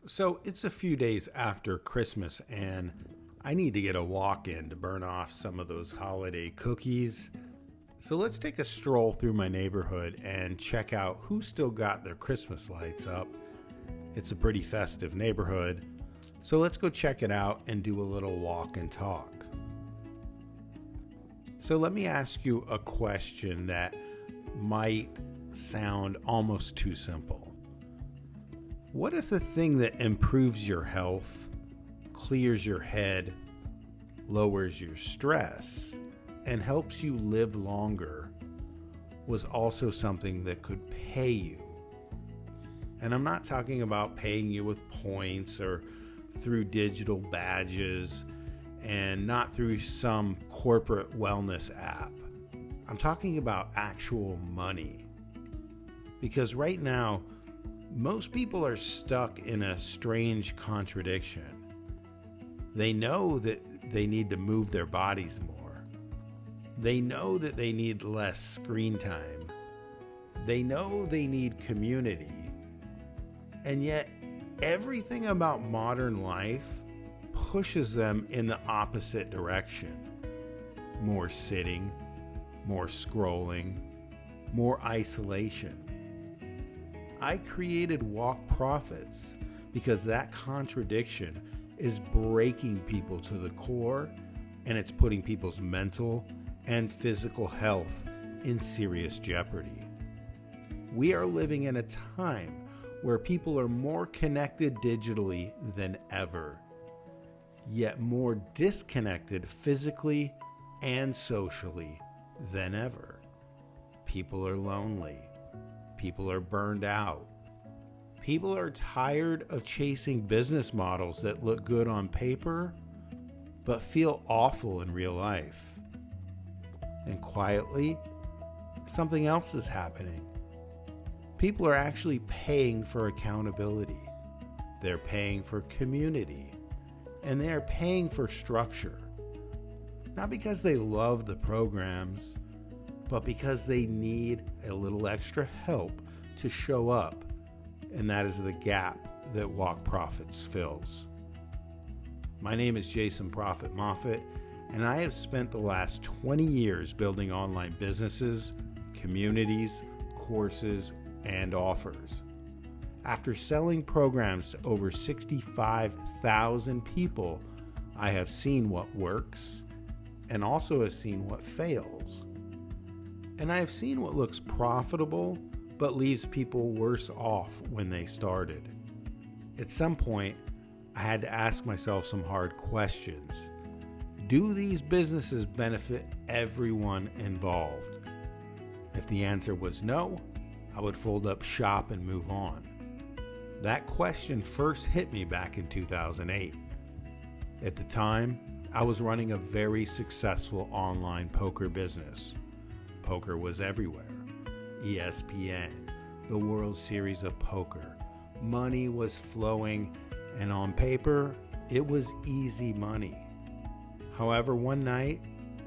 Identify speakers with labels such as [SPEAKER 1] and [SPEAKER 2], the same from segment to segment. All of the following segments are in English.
[SPEAKER 1] So it's a few days after Christmas, and I need to get a walk in to burn off some of those holiday cookies. So let's take a stroll through my neighborhood and check out who's still got their Christmas lights up. It's a pretty festive neighborhood, so let's go check it out and do a little walk and talk. So let me ask you a question that might sound almost too simple. What if the thing that improves your health, clears your head, lowers your stress, and helps you live longer was also something that could pay you? And I'm not talking about paying you with points or through digital badges and not through some corporate wellness app. I'm talking about actual money. Because right now, most people are stuck in a strange contradiction. They know that they need to move their bodies more. They know that they need less screen time. They know they need community. And yet, everything about modern life pushes them in the opposite direction. More sitting, more scrolling, more isolation. I created Walk Profits because that contradiction is breaking people to the core, and it's putting people's mental and physical health in serious jeopardy. We are living in a time where people are more connected digitally than ever, yet more disconnected physically and socially than ever. People are lonely. People are burned out. People are tired of chasing business models that look good on paper, but feel awful in real life. And quietly, something else is happening. People are actually paying for accountability. They're paying for community. And they are paying for structure. Not because they love the programs, but because they need a little extra help to show up, and that is the gap that Walk Profits fills. My name is Jason Profit Moffitt, and I have spent the last 20 years building online businesses, communities, courses, and offers. After selling programs to over 65,000 people, I have seen what works and also have seen what fails. And I have seen what looks profitable but leaves people worse off when they started. At some point, I had to ask myself some hard questions. Do these businesses benefit everyone involved? If the answer was no, I would fold up shop and move on. That question first hit me back in 2008. At the time, I was running a very successful online poker business. Poker was everywhere. ESPN, the World Series of Poker. Money was flowing, and on paper, it was easy money. However, one night,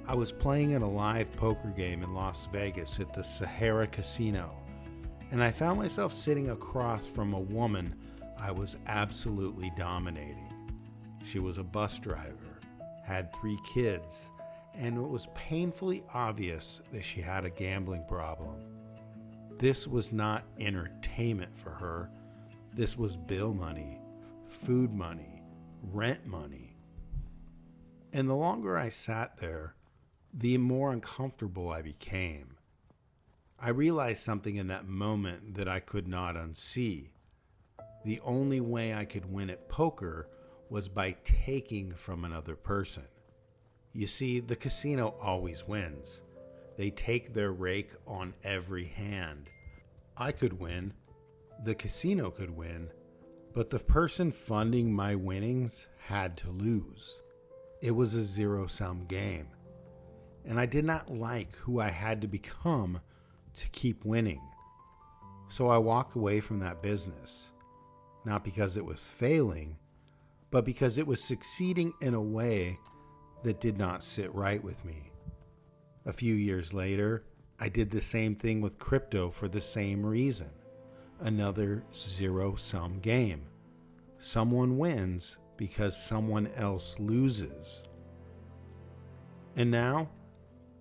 [SPEAKER 1] I was playing in a live poker game in Las Vegas at the Sahara Casino, and I found myself sitting across from a woman I was absolutely dominating. She was a bus driver, had 3 kids, and it was painfully obvious that she had a gambling problem. This was not entertainment for her. This was bill money, food money, rent money. And the longer I sat there, the more uncomfortable I became. I realized something in that moment that I could not unsee. The only way I could win at poker was by taking from another person. You see, the casino always wins. They take their rake on every hand. I could win, the casino could win, but the person funding my winnings had to lose. It was a zero-sum game, and I did not like who I had to become to keep winning. So I walked away from that business, not because it was failing, but because it was succeeding in a way that did not sit right with me. A few years later, I did the same thing with crypto for the same reason. Another zero-sum game. Someone wins because someone else loses. And now,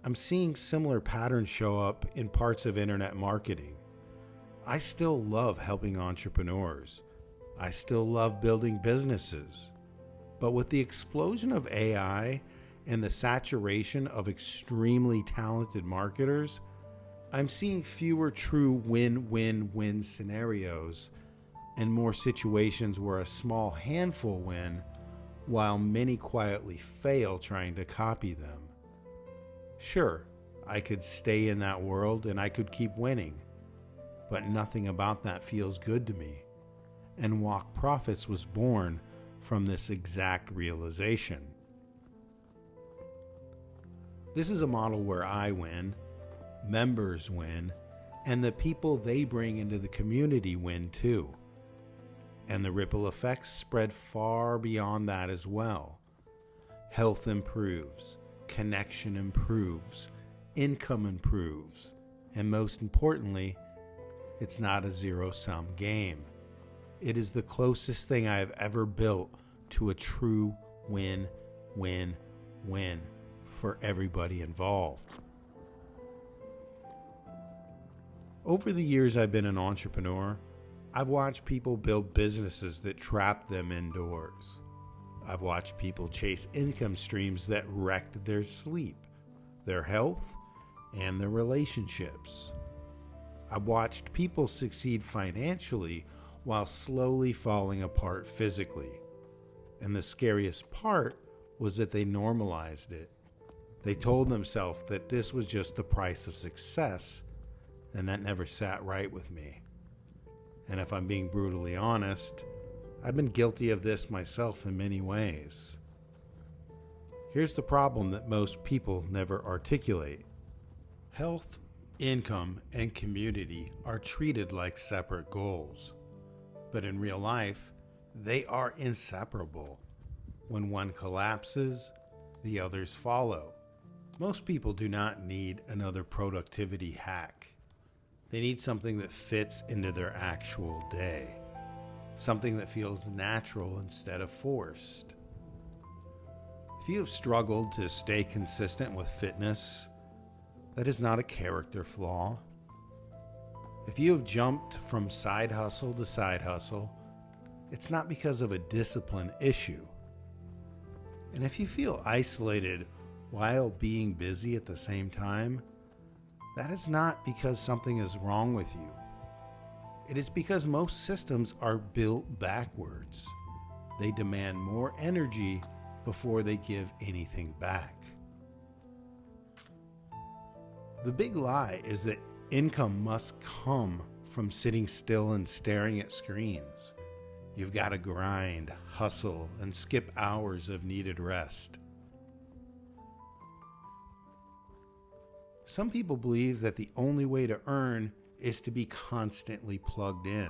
[SPEAKER 1] I'm seeing similar patterns show up in parts of internet marketing. I still love helping entrepreneurs. I still love building businesses. But with the explosion of AI and the saturation of extremely talented marketers, I'm seeing fewer true win-win-win scenarios and more situations where a small handful win while many quietly fail trying to copy them. Sure, I could stay in that world and I could keep winning, but nothing about that feels good to me. And Walk Profits was born from this exact realization. This is a model where I win, members win, and the people they bring into the community win too. And the ripple effects spread far beyond that as well. Health improves, connection improves, income improves, and most importantly, it's not a zero-sum game. It is the closest thing I have ever built to a true win-win-win for everybody involved. Over the years I've been an entrepreneur, I've watched people build businesses that trap them indoors. I've watched people chase income streams that wrecked their sleep, their health, and their relationships. I've watched people succeed financially while slowly falling apart physically. And the scariest part was that they normalized it. They told themselves that this was just the price of success, and that never sat right with me. And if I'm being brutally honest, I've been guilty of this myself in many ways. Here's the problem that most people never articulate. Health, income, and community are treated like separate goals. But in real life, they are inseparable. When one collapses, the others follow. Most people do not need another productivity hack. They need something that fits into their actual day. Something that feels natural instead of forced. If you have struggled to stay consistent with fitness, that is not a character flaw. If you have jumped from side hustle to side hustle, it's not because of a discipline issue. And if you feel isolated while being busy at the same time, that is not because something is wrong with you. It is because most systems are built backwards. They demand more energy before they give anything back. The big lie is that income must come from sitting still and staring at screens. You've got to grind, hustle, and skip hours of needed rest. Some people believe that the only way to earn is to be constantly plugged in,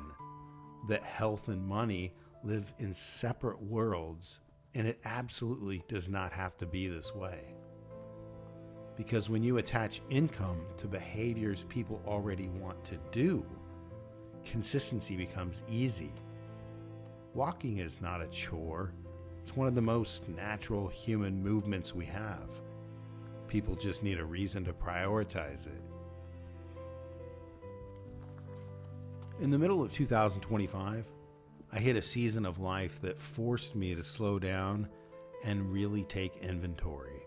[SPEAKER 1] that health and money live in separate worlds, and it absolutely does not have to be this way. Because when you attach income to behaviors people already want to do, consistency becomes easy. Walking is not a chore. It's one of the most natural human movements we have. People just need a reason to prioritize it. In the middle of 2025, I hit a season of life that forced me to slow down and really take inventory.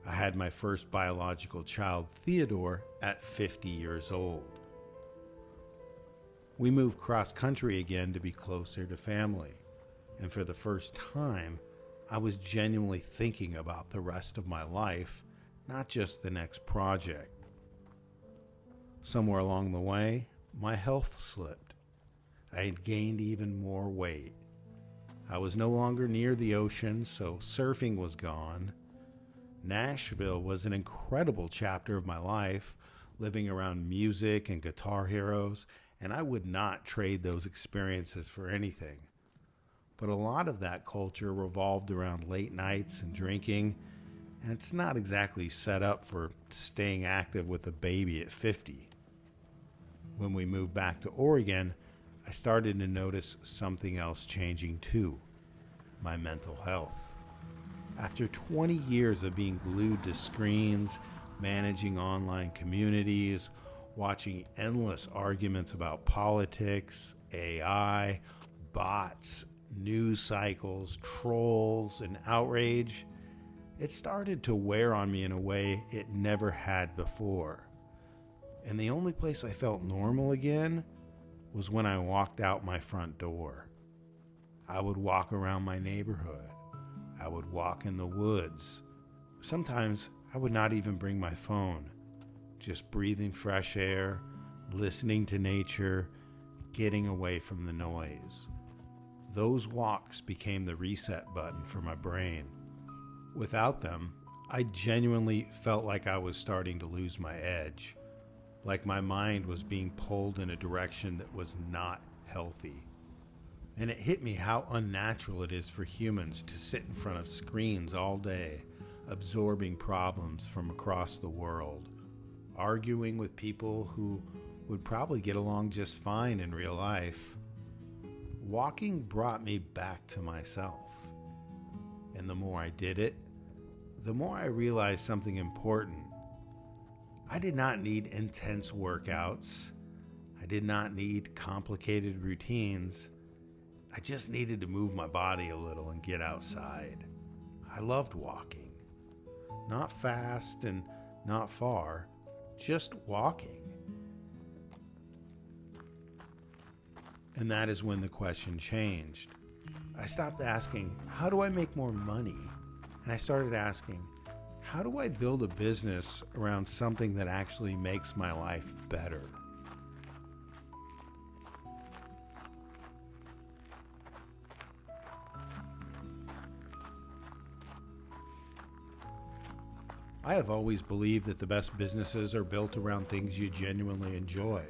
[SPEAKER 1] I had my first biological child, Theodore, at 50 years old. We moved cross-country again to be closer to family, and for the first time, I was genuinely thinking about the rest of my life, not just the next project. Somewhere along the way, my health slipped. I had gained even more weight. I was no longer near the ocean, so surfing was gone. Nashville was an incredible chapter of my life, living around music and guitar heroes, and I would not trade those experiences for anything. But a lot of that culture revolved around late nights and drinking, and it's not exactly set up for staying active with a baby at 50. When we moved back to Oregon, I started to notice something else changing too: my mental health. After 20 years of being glued to screens, managing online communities, watching endless arguments about politics, AI, bots, news cycles, trolls, and outrage, it started to wear on me in a way it never had before. And the only place I felt normal again was when I walked out my front door. I would walk around my neighborhood. I would walk in the woods. Sometimes I would not even bring my phone, just breathing fresh air, listening to nature, getting away from the noise. Those walks became the reset button for my brain. Without them, I genuinely felt like I was starting to lose my edge, like my mind was being pulled in a direction that was not healthy. And it hit me how unnatural it is for humans to sit in front of screens all day, absorbing problems from across the world, arguing with people who would probably get along just fine in real life. Walking brought me back to myself. And the more I did it, the more I realized something important. I did not need intense workouts. I did not need complicated routines. I just needed to move my body a little and get outside. I loved walking. Not fast and not far, just walking. And that is when the question changed. I stopped asking, how do I make more money? And I started asking, how do I build a business around something that actually makes my life better? I have always believed that the best businesses are built around things you genuinely enjoy.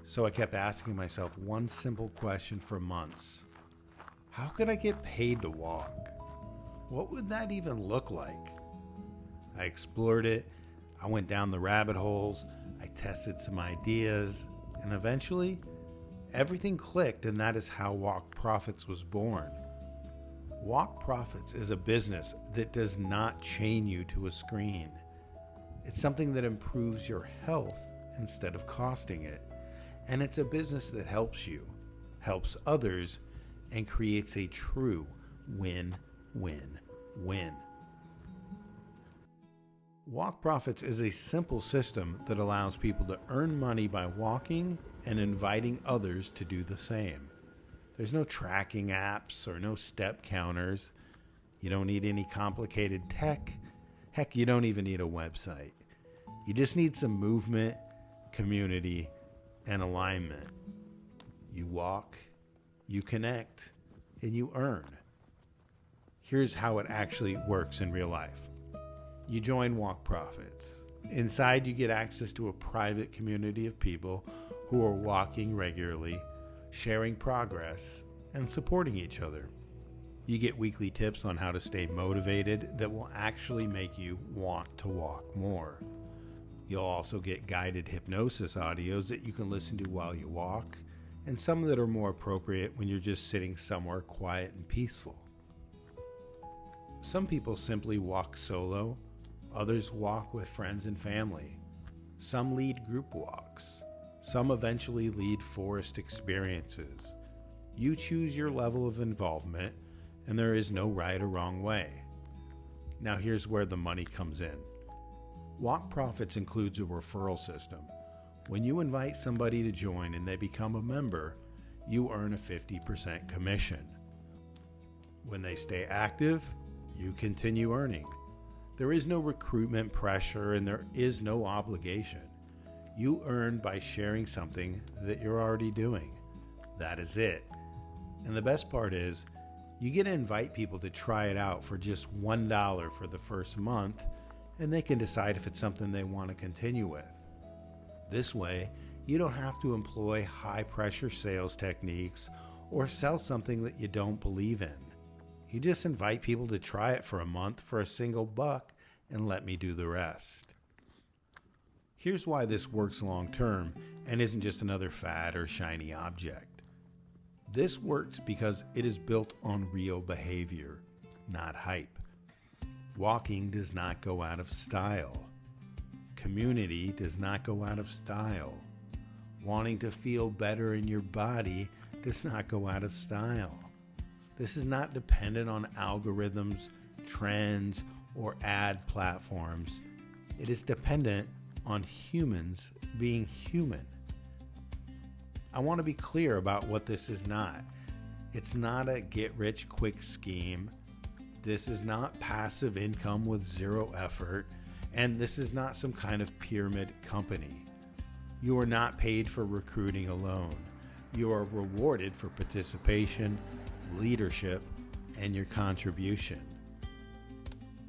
[SPEAKER 1] So I kept asking myself one simple question for months. How could I get paid to walk? What would that even look like? I explored it. I went down the rabbit holes. I tested some ideas. And eventually, everything clicked, and that is how Walk Profits was born. Walk Profits is a business that does not chain you to a screen. It's something that improves your health instead of costing it. And it's a business that helps you, helps others, and creates a true win-win-win. Walk Profits is a simple system that allows people to earn money by walking and inviting others to do the same. There's no tracking apps or no step counters. You don't need any complicated tech. Heck, you don't even need a website. You just need some movement, community, and alignment. You walk, you connect, and you earn. Here's how it actually works in real life. You join Walk Profits. Inside, you get access to a private community of people who are walking regularly, sharing progress, and supporting each other. You get weekly tips on how to stay motivated that will actually make you want to walk more. You'll also get guided hypnosis audios that you can listen to while you walk, and some that are more appropriate when you're just sitting somewhere quiet and peaceful. Some people simply walk solo, others walk with friends and family. Some lead group walks. Some eventually lead forest experiences. You choose your level of involvement, and there is no right or wrong way. Now here's where the money comes in. Walk Profits includes a referral system. When you invite somebody to join and they become a member, you earn a 50% commission. When they stay active, you continue earning. There is no recruitment pressure and there is no obligation. You earn by sharing something that you're already doing. That is it. And the best part is, you get to invite people to try it out for just $1 for the first month, and they can decide if it's something they want to continue with. This way, you don't have to employ high-pressure sales techniques or sell something that you don't believe in. You just invite people to try it for a month for a single buck and let me do the rest. Here's why this works long-term and isn't just another fad or shiny object. This works because it is built on real behavior, not hype. Walking does not go out of style. Community does not go out of style. Wanting to feel better in your body does not go out of style. This is not dependent on algorithms, trends, or ad platforms. It is dependent on humans being human. I want to be clear about what this is not. It's not a get-rich-quick scheme. This is not passive income with zero effort. And this is not some kind of pyramid company. You are not paid for recruiting alone. You are rewarded for participation, leadership, and your contribution.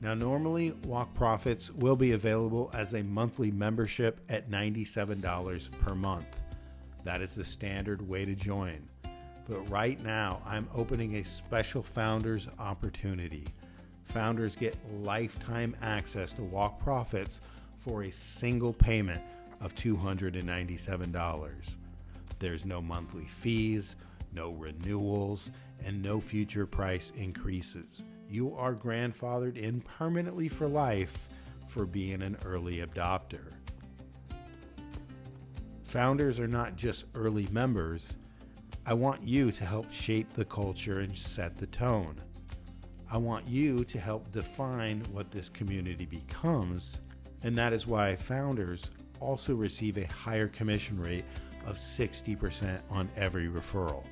[SPEAKER 1] Now, normally, Walk Profits will be available as a monthly membership at $97 per month. That is the standard way to join. But right now, I'm opening a special founders opportunity. Founders get lifetime access to Walk Profits for a single payment of $297. There's no monthly fees, no renewals, and no future price increases. You are grandfathered in permanently for life for being an early adopter. Founders are not just early members. I want you to help shape the culture and set the tone. I want you to help define what this community becomes, and that is why founders also receive a higher commission rate of 60% on every referral.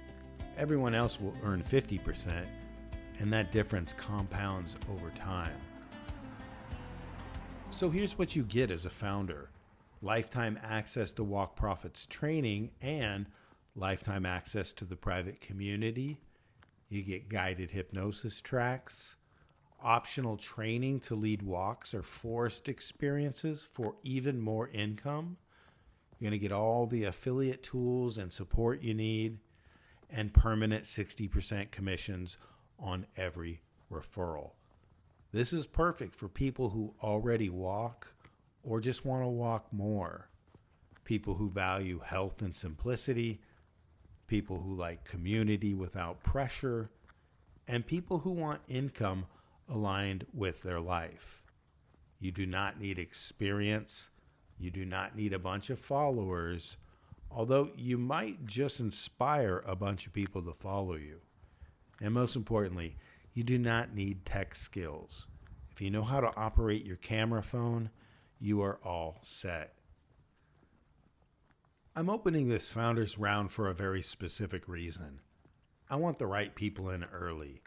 [SPEAKER 1] Everyone else will earn 50%, and that difference compounds over time. So here's what you get as a founder: lifetime access to Walk Profits training and lifetime access to the private community. You get guided hypnosis tracks, optional training to lead walks or forest experiences for even more income. You're going to get all the affiliate tools and support you need, and permanent 60% commissions on every referral. This is perfect for people who already walk or just want to walk more, people who value health and simplicity, people who like community without pressure, and people who want income aligned with their life. You do not need experience. You do not need a bunch of followers, although you might just inspire a bunch of people to follow you. And most importantly, you do not need tech skills. If you know how to operate your camera phone, you are all set. I'm opening this founders round for a very specific reason. I want the right people in early.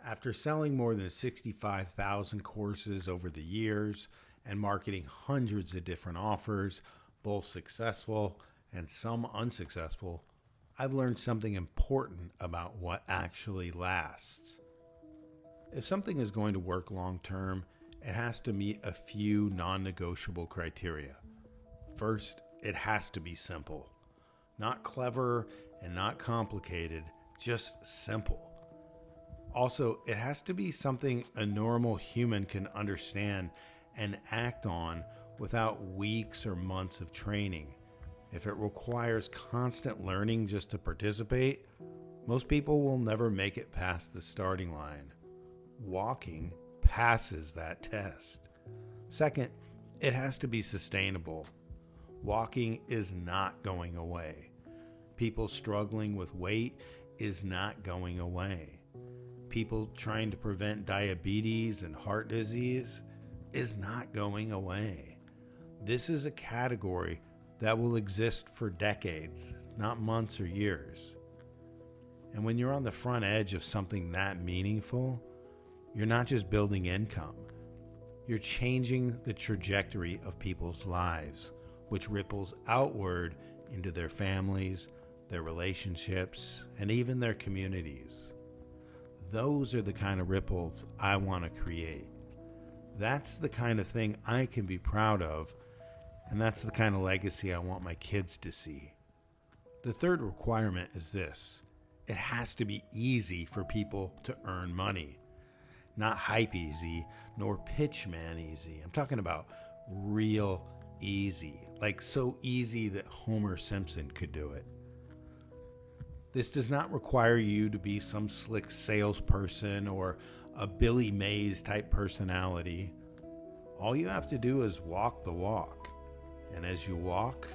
[SPEAKER 1] After selling more than 65,000 courses over the years and marketing hundreds of different offers, both successful and some unsuccessful, I've learned something important about what actually lasts. If something is going to work long term, it has to meet a few non-negotiable criteria. First, it has to be simple. Not clever and not complicated, just simple. Also, it has to be something a normal human can understand and act on without weeks or months of training. If it requires constant learning just to participate, most people will never make it past the starting line. Walking passes that test. Second, it has to be sustainable. Walking is not going away. People struggling with weight is not going away. People trying to prevent diabetes and heart disease is not going away. This is a category that will exist for decades, not months or years. And when you're on the front edge of something that meaningful, you're not just building income. You're changing the trajectory of people's lives, which ripples outward into their families, their relationships, and even their communities. Those are the kind of ripples I want to create. That's the kind of thing I can be proud of, and that's the kind of legacy I want my kids to see. The third requirement is this: it has to be easy for people to earn money. Not hype easy, nor pitch man easy. I'm talking about real easy, like so easy that Homer Simpson could do it. This does not require you to be some slick salesperson or a Billy Mays type personality. All you have to do is walk the walk. And as you walk,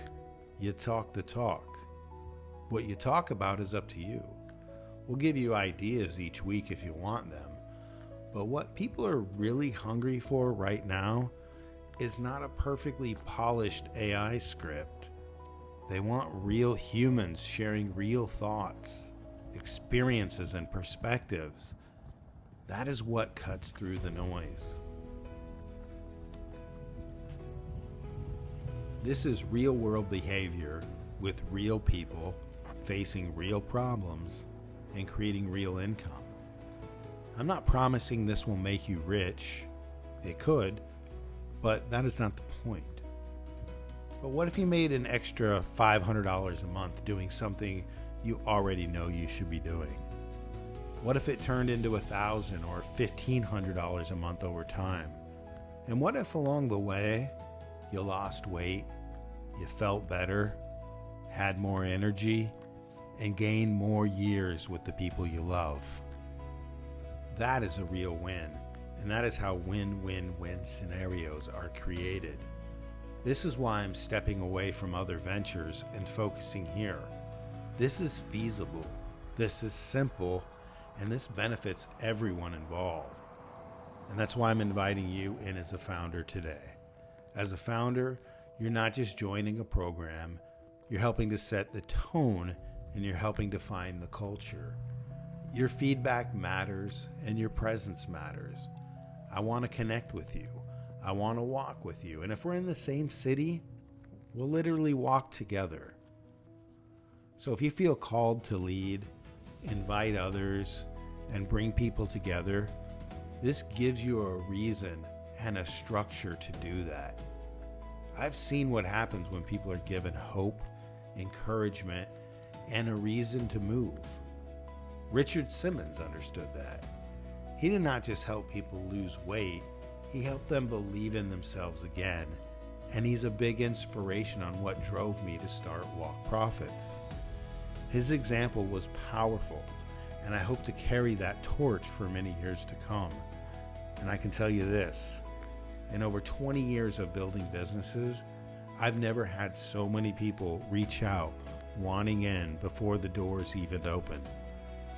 [SPEAKER 1] you talk the talk. What you talk about is up to you. We'll give you ideas each week if you want them. But what people are really hungry for right now is not a perfectly polished AI script. They want real humans sharing real thoughts, experiences, and perspectives. That is what cuts through the noise. This is real-world behavior with real people facing real problems and creating real income. I'm not promising this will make you rich. It could, but that is not the point. But what if you made an extra $500 a month doing something you already know you should be doing? What if it turned into $1,000 or $1,500 a month over time? And what if along the way you lost weight, you felt better, had more energy, and gained more years with the people you love? That is a real win, and that is how win-win-win scenarios are created. This is why I'm stepping away from other ventures and focusing here. This is feasible, this is simple, and this benefits everyone involved. And that's why I'm inviting you in as a founder today. As a founder, you're not just joining a program, you're helping to set the tone and you're helping to find the culture. Your feedback matters and your presence matters. I want to connect with you. I want to walk with you. And if we're in the same city, we'll literally walk together. So if you feel called to lead, invite others, and bring people together, this gives you a reason and a structure to do that. I've seen what happens when people are given hope, encouragement, and a reason to move. Richard Simmons understood that. He did not just help people lose weight, he helped them believe in themselves again, and he's a big inspiration on what drove me to start Walk Profits. His example was powerful, and I hope to carry that torch for many years to come. And I can tell you this, in over 20 years of building businesses, I've never had so many people reach out, wanting in before the doors even open.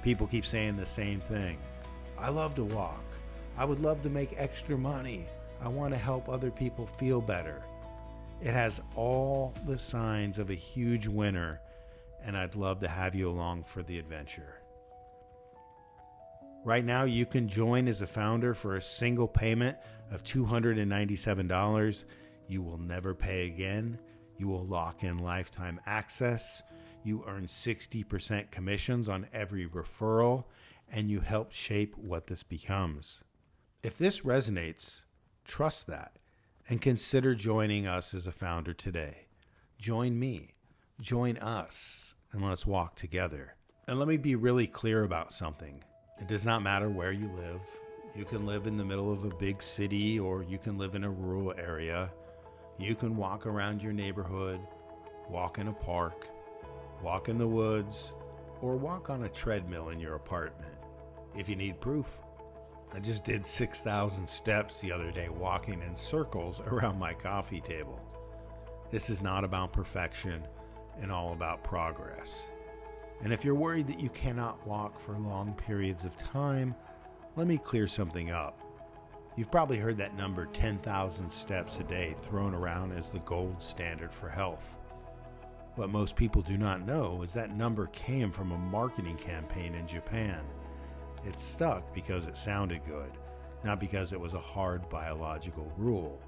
[SPEAKER 1] People keep saying the same thing. I love to walk. I would love to make extra money. I want to help other people feel better. It has all the signs of a huge winner, and I'd love to have you along for the adventure. Right now, you can join as a founder for a single payment of $297. You will never pay again. You will lock in lifetime access. You earn 60% commissions on every referral, and you help shape what this becomes. If this resonates, trust that and consider joining us as a founder today. Join me, join us, and let's walk together. And let me be really clear about something. It does not matter where you live. You can live in the middle of a big city, or you can live in a rural area. You can walk around your neighborhood, walk in a park, walk in the woods, or walk on a treadmill in your apartment. If you need proof, I just did 6,000 steps the other day walking in circles around my coffee table. This is not about perfection and all about progress. And if you're worried that you cannot walk for long periods of time, let me clear something up. You've probably heard that number 10,000 steps a day thrown around as the gold standard for health. What most people do not know is that number came from a marketing campaign in Japan. It stuck because it sounded good, not because it was a hard biological rule.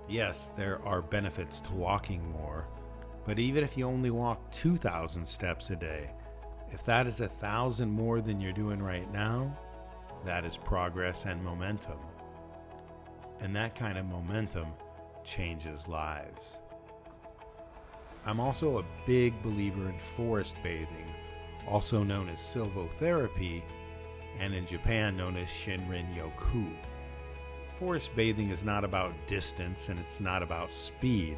[SPEAKER 1] Yes, there are benefits to walking more, but even if you only walk 2,000 steps a day, if that is 1,000 more than you're doing right now, that is progress and momentum. And that kind of momentum changes lives. I'm also a big believer in forest bathing, also known as silvotherapy, and in Japan known as Shinrin-yoku. Forest bathing is not about distance and it's not about speed.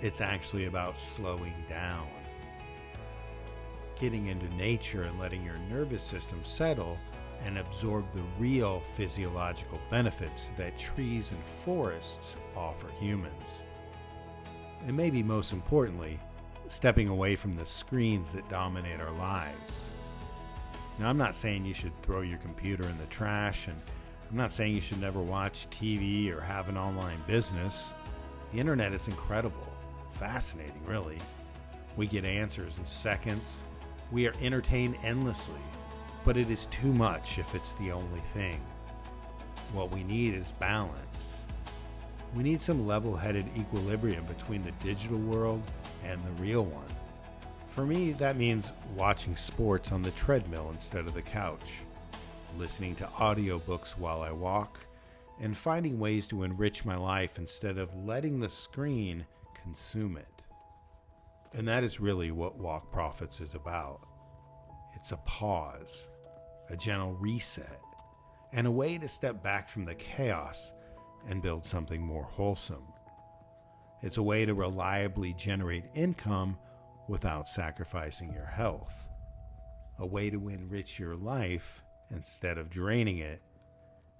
[SPEAKER 1] It's actually about slowing down. getting into nature and letting your nervous system settle and absorb the real physiological benefits that trees and forests offer humans. And maybe most importantly, stepping away from the screens that dominate our lives. Now, I'm not saying you should throw your computer in the trash, and I'm not saying you should never watch TV or have an online business. The internet is incredible, fascinating, really. We get answers in seconds. We are entertained endlessly, but it is too much if it's the only thing. What we need is balance. We need some level-headed equilibrium between the digital world and the real one. For me, that means watching sports on the treadmill instead of the couch, listening to audiobooks while I walk, and finding ways to enrich my life instead of letting the screen consume it. And that is really what Walk Profits is about. It's a pause, a gentle reset, and a way to step back from the chaos and build something more wholesome. It's a way to reliably generate income without sacrificing your health. A way to enrich your life instead of draining it,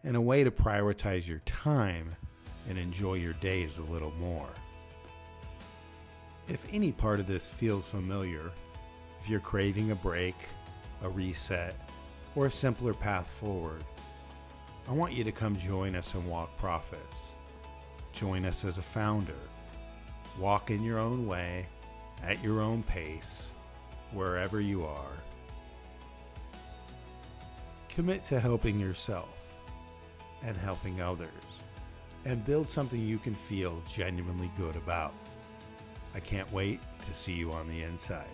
[SPEAKER 1] and a way to prioritize your time and enjoy your days a little more. If any part of this feels familiar, if you're craving a break, a reset, or a simpler path forward, I want you to come join us in Walk Profits. Join us as a founder. Walk in your own way, at your own pace, wherever you are. Commit to helping yourself and helping others, and build something you can feel genuinely good about. I can't wait to see you on the inside.